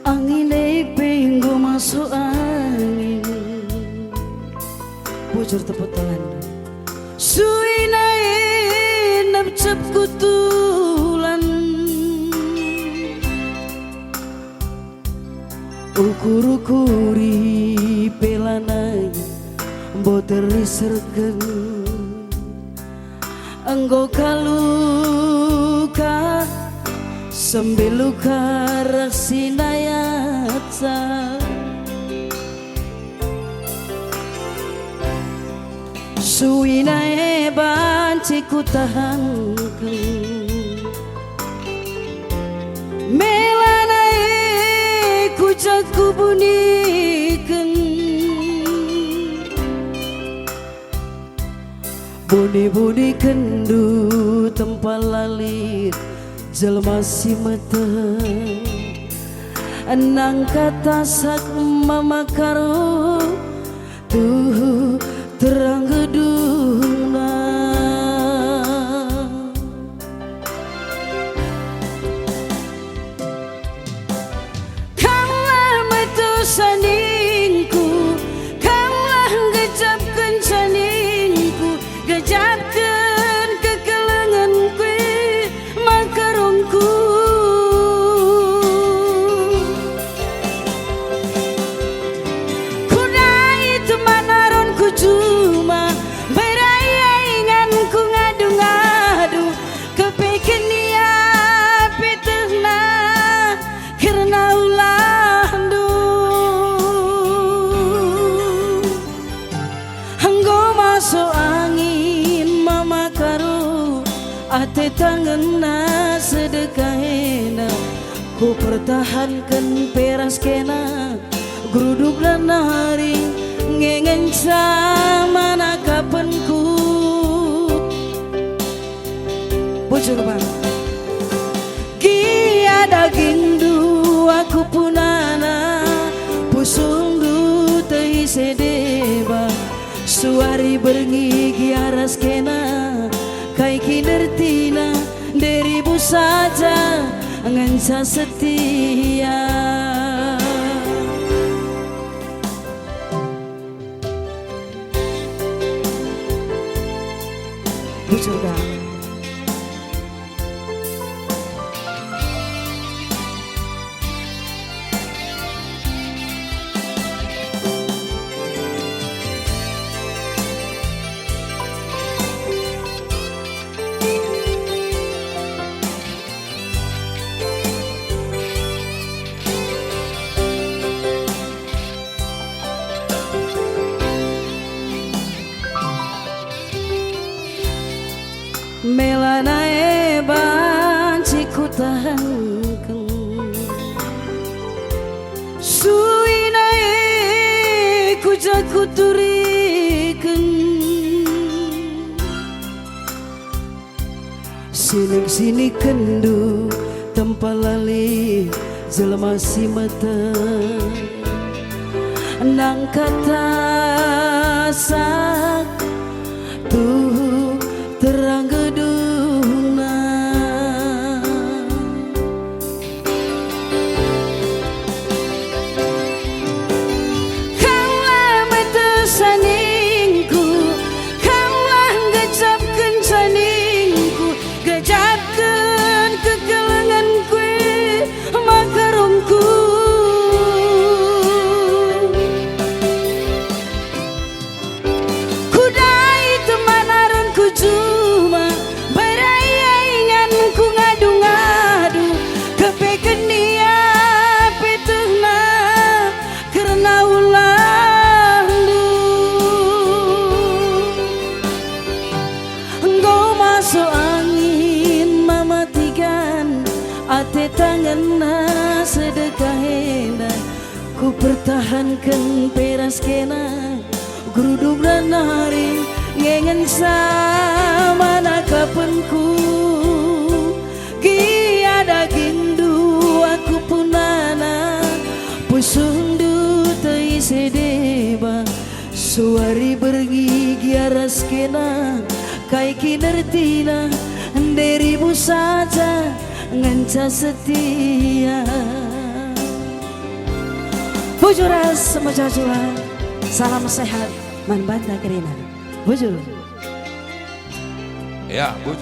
Angin penggo masuk angin, bujur tepuk tangan. Suwi naik napcap kutulan, ukur-ukuri pelanai boteri sergen. Engkau kaluka sambil luka raksina yatsa, suwinae banci ku tahankan, melanae ku jaku bunikan, buni-buni kendu tempat lalir jelma si mata, enang kata sak mama karo tuh terang gedungna. Kanglah metu saningku, kanglah gejapkan saningku, gejapkan kekelenganku makarongku. Kudai teman aronku cuma beraya inganku ngadu-ngadu, kepeken dia pitehna karena ulandu. Anggo masuk angin mama karo ate tanganna sedekahena, ku pertahankan peras kena geruduk dan hari ngengen sama nakapanku. Bujur bang kia daging du aku punana pusung du tei sedeba, suari bergigi aras kena kai kinertina deribu saja nganca setia. Bujur dah melanae banci ku tahankan, suwinae ku jaku turikan, sining-sini kendu tempat lali jelma si mata, nang kata sak tuh terang gedungna. Kanglah metu saningku, kanglah gejapkan saningku, gejapkan kekelenganku makarongku. Kudai teman aronku cuma beraya inganku ngadu-ngadu, kepeken dia pitehna karena ulandu. Engkau masuk angin mematikan ate tanganna sedekahena, ku pertahankan peras kena geruduk dan hari ngengen sama nakapanku. Kia daging du aku punana pusung du tei sedeba, suari bergigi aras kena kai kinertina deribu saja nganca setia. Bujuras semua jua. Salam sehat, man banda kerina. Bujur. Ya, Bu.